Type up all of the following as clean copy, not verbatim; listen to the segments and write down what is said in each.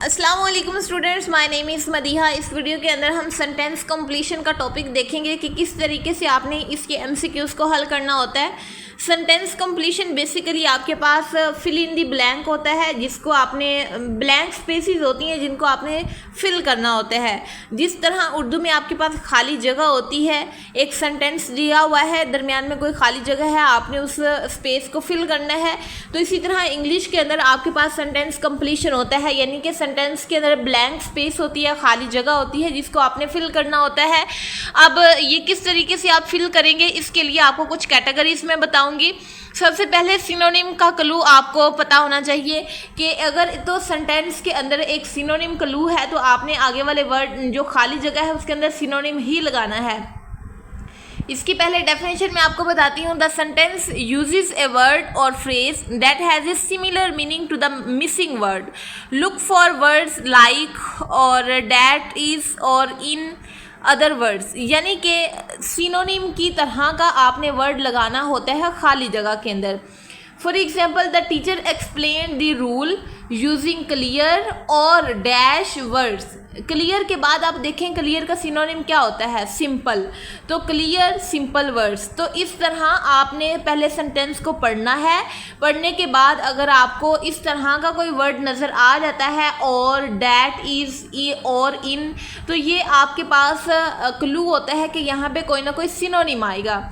अस्सलाम वालेकुम students, my name is Madiha. इस वीडियो के अंदर हम सेंटेंस कंप्लीशन का टॉपिक देखेंगे कि किस तरीके से आपने इसके एमसीक्यूज़ को हल करना होता है। सेंटेंस कंप्लीशन बेसिकली आपके पास फिल इन दी ब्लैंक होता है, जिसको आपने ब्लैंक स्पेसेस होती हैं जिनको आपने फिल करना होता है। जिस तरह उर्दू में आपके पास खाली जगह होती है, एक सेंटेंस दिया हुआ है, दरमियान में कोई खाली जगह है, आपने उस स्पेस को फिल करना है। तो इसी तरह इंग्लिश के अंदर आपके पास सेंटेंस कंप्लीशन होता है, यानी कि सेंटेंस के अंदर ब्लैंक स्पेस होती है, खाली जगह होती है, जिसको आपने फिल करना होता है। अब ये किस तरीके से आप फिल करेंगे, इसके लिए आपको कुछ कैटेगरीज में बताऊंगी। सबसे पहले सिनोनिम का क्लू आपको पता होना चाहिए कि अगर तो सेंटेंस के अंदर एक सिनोनिम क्लू है तो आपने आगे वाले वर्ड जो खाली जगह है उसके अंदर सिनोनिम ही लगाना है। इसकी पहले डेफिनेशन मैं आपको बताती हूँ। The sentence uses a word or phrase that has a similar meaning to the missing word. Look for words like or that is or in other words, यानी कि सिनोनिम की तरह का आपने वर्ड लगाना होता है खाली जगह के अंदर। For example, the teacher explain the rule using clear और डैश वर्ड्स। क्लियर के बाद आप देखें क्लियर का सिनोनिम क्या होता है, सिंपल। तो क्लियर सिंपल वर्ड्स। तो इस तरह आपने पहले सेंटेंस को पढ़ना है। पढ़ने के बाद अगर आपको इस तरह का कोई वर्ड नज़र आ जाता है, और डैट इज़ और इन, तो ये आपके पास क्लू होता है कि यहाँ पे कोई ना कोई सिनोनिम आएगा।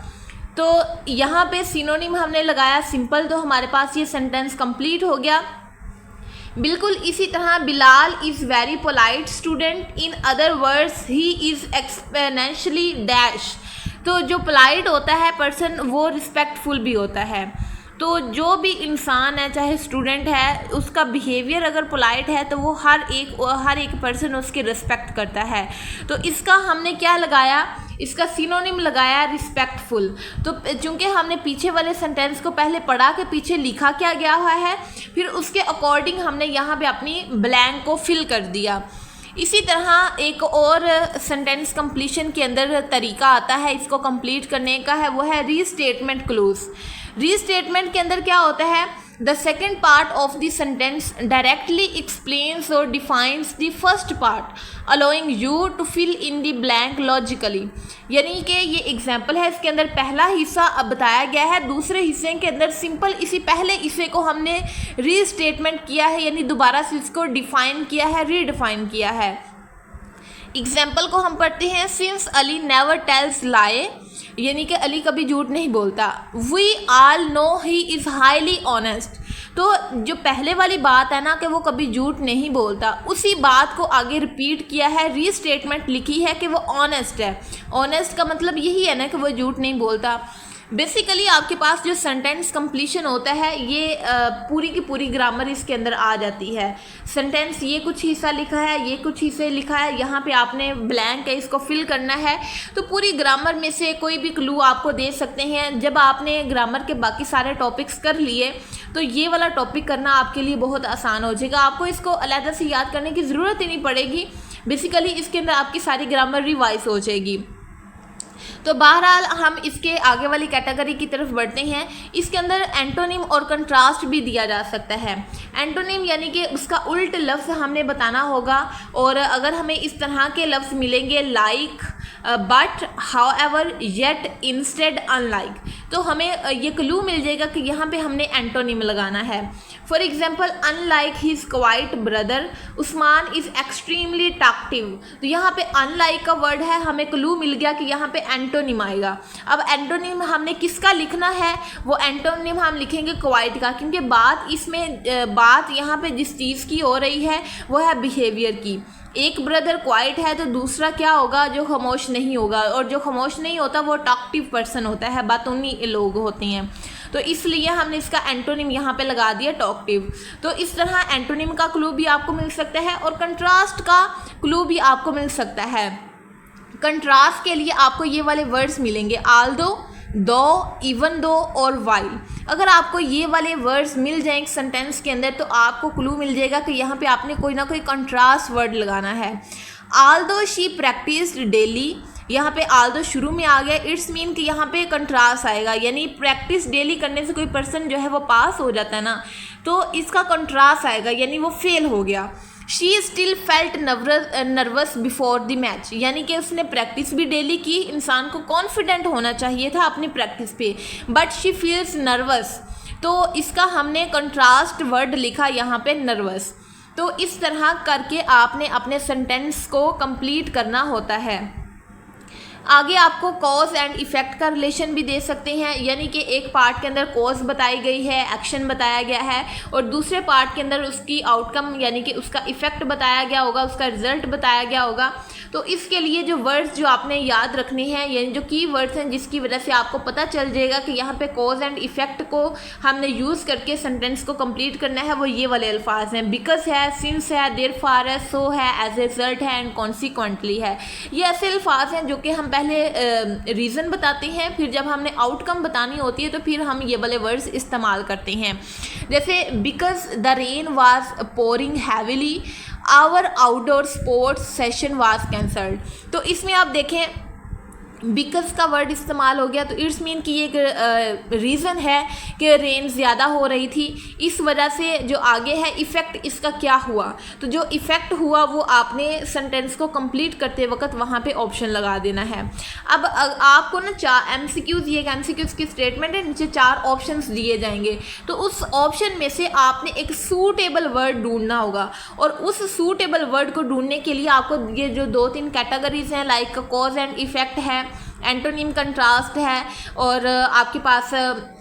तो यहाँ पे सिनोनिम हमने लगाया सिंपल, तो हमारे पास ये सेंटेंस कंप्लीट हो गया। बिल्कुल इसी तरह Bilal is very polite student, in other words he is exponentially dash. तो जो पोलाइट होता है पर्सन, वो रिस्पेक्टफुल भी होता है। तो जो भी इंसान है, चाहे स्टूडेंट है, उसका बिहेवियर अगर पोलाइट है तो वो हर एक पर्सन उसकी रिस्पेक्ट करता है। तो इसका हमने क्या लगाया, इसका सिनोनिम लगाया रिस्पेक्टफुल। तो चूंकि हमने पीछे वाले सेंटेंस को पहले पढ़ा के पीछे लिखा क्या गया हुआ है, फिर उसके अकॉर्डिंग हमने यहाँ पे अपनी ब्लैंक को फिल कर दिया। इसी तरह एक और सेंटेंस कंप्लीशन के अंदर तरीका आता है इसको कंप्लीट करने का है, वो है रीस्टेटमेंट क्लूज। रीस्टेटमेंट के अंदर क्या होता है, the second part of the sentence directly explains or defines the first part allowing you to fill in the blank logically. यानी कि ये एग्जाम्पल है, इसके अंदर पहला हिस्सा अब बताया गया है, दूसरे हिस्से के अंदर सिंपल इसी पहले हिस्से को हमने रीस्टेटमेंट किया है, यानी दोबारा से इसको डिफाइन किया है, रीडिफाइन किया है। एग्जाम्पल को हम पढ़ते हैं। Since Ali never tells lie, यानी कि अली कभी झूठ नहीं बोलता। We all know he is highly honest. तो जो पहले वाली बात है ना कि वो कभी झूठ नहीं बोलता, उसी बात को आगे रिपीट किया है, रीस्टेटमेंट लिखी है कि वो ऑनेस्ट है। ऑनेस्ट का मतलब यही है ना कि वो झूठ नहीं बोलता। बेसिकली आपके पास जो सेंटेंस कंप्लीशन होता है, ये पूरी की पूरी ग्रामर इसके अंदर आ जाती है। सेंटेंस ये कुछ हिस्सा लिखा है, ये कुछ हिस्से लिखा है, यहाँ पे आपने ब्लैंक है, इसको फिल करना है। तो पूरी ग्रामर में से कोई भी क्लू आपको दे सकते हैं। जब आपने ग्रामर के बाकी सारे टॉपिक्स कर लिए तो ये वाला टॉपिक करना आपके लिए बहुत आसान हो जाएगा। आपको इसको अलग से याद करने की ज़रूरत ही नहीं पड़ेगी। बेसिकली इसके अंदर आपकी सारी ग्रामर रिवाइज हो जाएगी। तो बहरहाल हम इसके आगे वाली कैटेगरी की तरफ बढ़ते हैं। इसके अंदर एंटोनिम और कंट्रास्ट भी दिया जा सकता है। एंटोनिम यानी कि उसका उल्ट लफ्ज़ हमने बताना होगा, और अगर हमें इस तरह के लफ्ज़ मिलेंगे like, but, however, yet, instead, unlike, तो हमें ये क्लू मिल जाएगा कि यहाँ पे हमने एंटोनिम लगाना है। For example, unlike his quiet brother, Usman is extremely talkative. तो यहाँ पे अनलाइक का वर्ड है, हमें क्लू मिल गया कि यहाँ पे एंटोनिम आएगा। अब एंटोनिम हमने किसका लिखना है, वो एंटोनिम हम लिखेंगे क्वाइट का, क्योंकि बात यहाँ पे जिस चीज़ की हो रही है वो है बिहेवियर की। एक ब्रदर क्वाइट है तो दूसरा क्या होगा, जो खामोश नहीं होगा, और जो खामोश नहीं होता वो टॉकटिव पर्सन होता है, बातूनी लोग होते हैं। तो इसलिए हमने इसका एंटोनिम यहाँ पे लगा दिया टॉकटिव। तो इस तरह एंटोनिम का क्लू भी आपको मिल सकता है, और कंट्रास्ट का क्लू भी आपको मिल सकता है। कंट्रास्ट के लिए आपको ये वाले वर्ड्स मिलेंगे, आल्दो, दो, इवन दो और वाइल। अगर आपको ये वाले वर्ड्स मिल जाएं सेंटेंस के अंदर तो आपको क्लू मिल जाएगा कि यहाँ पे आपने कोई ना कोई कंट्रास्ट वर्ड लगाना है। आल्दो शी प्रैक्टिस्ड डेली, यहाँ पे आल्दो शुरू में आ गया, इट्स मीन कि यहाँ पे कंट्रास्ट आएगा, यानी प्रैक्टिस डेली करने से कोई पर्सन जो है वो पास हो जाता है ना, तो इसका कंट्रास्ट आएगा, यानी वो फेल हो गया। She still felt nervous before the match, यानी कि उसने प्रैक्टिस भी डेली की, इंसान को कॉन्फिडेंट होना चाहिए था अपनी प्रैक्टिस पे, बट शी फील्स नर्वस। तो इसका हमने कंट्रास्ट वर्ड लिखा यहाँ पे नर्वस। तो इस तरह करके आपने अपने सेंटेंस को कंप्लीट करना होता है। आगे आपको कॉज एंड इफ़ेक्ट का रिलेशन भी दे सकते हैं, यानी कि एक पार्ट के अंदर कॉज बताई गई है, एक्शन बताया गया है, और दूसरे पार्ट के अंदर उसकी आउटकम यानी कि उसका इफ़ेक्ट बताया गया होगा, उसका रिजल्ट बताया गया होगा। तो इसके लिए जो वर्ड्स जो आपने याद रखने हैं, यानी जो की वर्ड्स हैं जिसकी वजह से आपको पता चल जाएगा कि यहाँ पे कॉज एंड इफ़ेक्ट को हमने यूज़ करके सेंटेंस को कंप्लीट करना है, वो ये वाले अल्फाज हैं। बिकॉज है, सिंस है, देयरफॉर है, सो है, एज ए रिजल्ट है, एंड कॉन्सिक्वेंटली है। ये ऐसे अल्फाज हैं जो कि हम पहले रीज़न बताते हैं, फिर जब हमने आउटकम बतानी होती है तो फिर हम ये वाले वर्ड्स इस्तेमाल करते हैं। जैसे because the rain was pouring heavily, our outdoor sports session was cancelled. तो इसमें आप देखें बिकॉज का वर्ड इस्तेमाल हो गया, तो इट्स मीन कि एक रीज़न है कि रेन ज़्यादा हो रही थी, इस वजह से जो आगे है इफ़ेक्ट इसका क्या हुआ, तो जो इफ़ेक्ट हुआ वो आपने सेंटेंस को कंप्लीट करते वक्त वहाँ पे ऑप्शन लगा देना है। अब आपको ना 4 MCQs, ये एक MCQs की स्टेटमेंट है, नीचे 4 ऑप्शंस दिए जाएंगे, तो उस ऑप्शन में से आपने एक सूटेबल वर्ड ढूंढना होगा, और उस सूटेबल वर्ड को ढूंढने के लिए आपको ये जो 2-3 कैटेगरीज हैं, लाइक कॉज एंड इफ़ेक्ट है, एंटोनिम कंट्रास्ट है, और आपके पास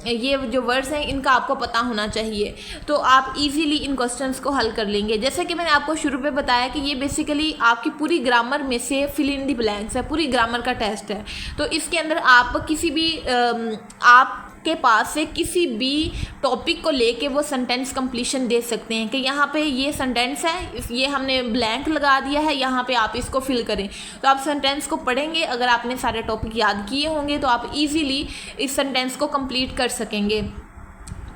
ये जो वर्ड्स हैं इनका आपको पता होना चाहिए, तो आप इजीली इन क्वेश्चंस को हल कर लेंगे। जैसे कि मैंने आपको शुरू में बताया कि ये बेसिकली आपकी पूरी ग्रामर में से फिल इन दी ब्लैंक्स है, पूरी ग्रामर का टेस्ट है। तो इसके अंदर आप किसी भी आपके पास से किसी भी टॉपिक को लेके वो सेंटेंस कंप्लीशन दे सकते हैं कि यहाँ पे ये सेंटेंस है, ये हमने ब्लैंक लगा दिया है, यहाँ पे आप इसको फिल करें। तो आप सेंटेंस को पढ़ेंगे, अगर आपने सारे टॉपिक याद किए होंगे तो आप इजीली इस सेंटेंस को कंप्लीट कर सकेंगे।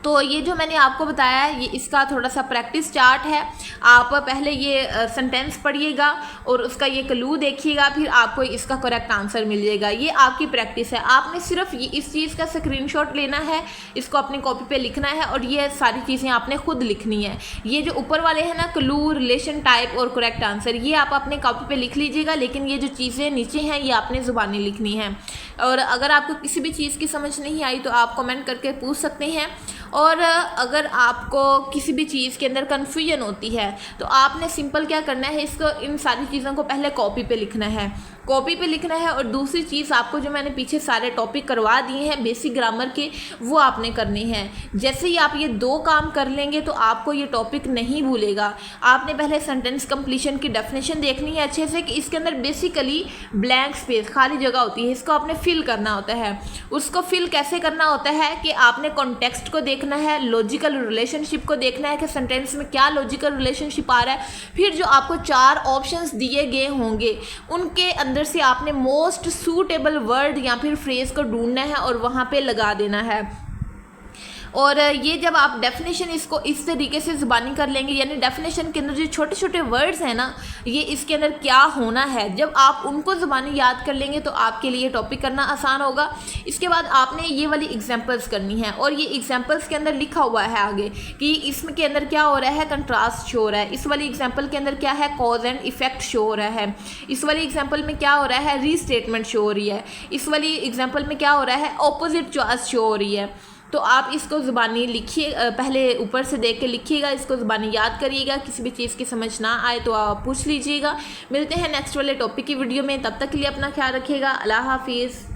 तो ये जो मैंने आपको बताया है ये इसका थोड़ा सा प्रैक्टिस चार्ट है। आप पहले ये सेंटेंस पढ़िएगा और उसका ये क्लू देखिएगा, फिर आपको इसका करेक्ट आंसर मिल जाएगा। ये आपकी प्रैक्टिस है। आपने सिर्फ ये इस चीज़ का स्क्रीनशॉट लेना है, इसको अपनी कॉपी पे लिखना है और ये सारी चीज़ें आपने खुद लिखनी है। ये जो ऊपर वाले हैं ना, क्लू, रिलेशन, टाइप और करेक्ट आंसर, ये आप अपने कॉपी पे लिख लीजिएगा, लेकिन ये जो चीज़ें नीचे हैं ये आपने ज़ुबानी लिखनी है। और अगर आपको किसी भी चीज़ की समझ नहीं आई तो आप कमेंट करके पूछ सकते हैं। और अगर आपको किसी भी चीज़ के अंदर कन्फ्यूजन होती है तो आपने सिंपल क्या करना है, इसको इन सारी चीज़ों को पहले कॉपी पे लिखना है, कॉपी पे लिखना है। और दूसरी चीज़ आपको जो मैंने पीछे सारे टॉपिक करवा दिए हैं बेसिक ग्रामर के, वो आपने करने हैं। जैसे ही आप ये 2 काम कर लेंगे तो आपको ये टॉपिक नहीं भूलेगा। आपने पहले सेंटेंस कंप्लीशन की डेफिनेशन देखनी है अच्छे से कि इसके अंदर बेसिकली ब्लैंक स्पेस, खाली जगह होती है, इसको आपने फिल करना होता है। उसको फिल कैसे करना होता है कि आपने कॉन्टेक्स्ट को देखना है, लॉजिकल रिलेशनशिप को देखना है कि सेंटेंस में क्या लॉजिकल रिलेशनशिप आ रहा है। फिर जो आपको 4 ऑप्शंस दिए गए होंगे उनके अंदर से आपने मोस्ट सूटेबल वर्ड या फिर फ्रेज को ढूंढना है और वहां पे लगा देना है। और ये जब आप डेफिनेशन इसको इस तरीके से ज़ुबानी कर लेंगे, यानी डेफिनेशन के अंदर जो छोटे छोटे वर्ड्स हैं ना, ये इसके अंदर क्या होना है, जब आप उनको ज़ुबानी याद कर लेंगे तो आपके लिए टॉपिक करना आसान होगा। इसके बाद आपने ये वाली एग्जांपल्स करनी है और ये एग्जांपल्स के अंदर लिखा हुआ है आगे कि इसमें के अंदर क्या हो रहा है, कंट्रास्ट शो हो रहा है। इस वाली एग्जाम्पल के अंदर क्या है, कॉज एंड इफेक्ट शो हो रहा है। इस वाली एग्जाम्पल में क्या हो रहा है, रीस्टेटमेंट शो हो रही है। इस वाली एग्जाम्पल में क्या हो रहा है, ऑपोजिट चॉइस शो हो रही है। तो आप इसको ज़ुबानी लिखिए, पहले ऊपर से देख के लिखिएगा, इसको ज़ुबानी याद करिएगा। किसी भी चीज़ की समझ ना आए तो आप पूछ लीजिएगा। मिलते हैं नेक्स्ट वाले टॉपिक की वीडियो में, तब तक के लिए अपना ख्याल रखिएगा। अल्लाह हाफिज़।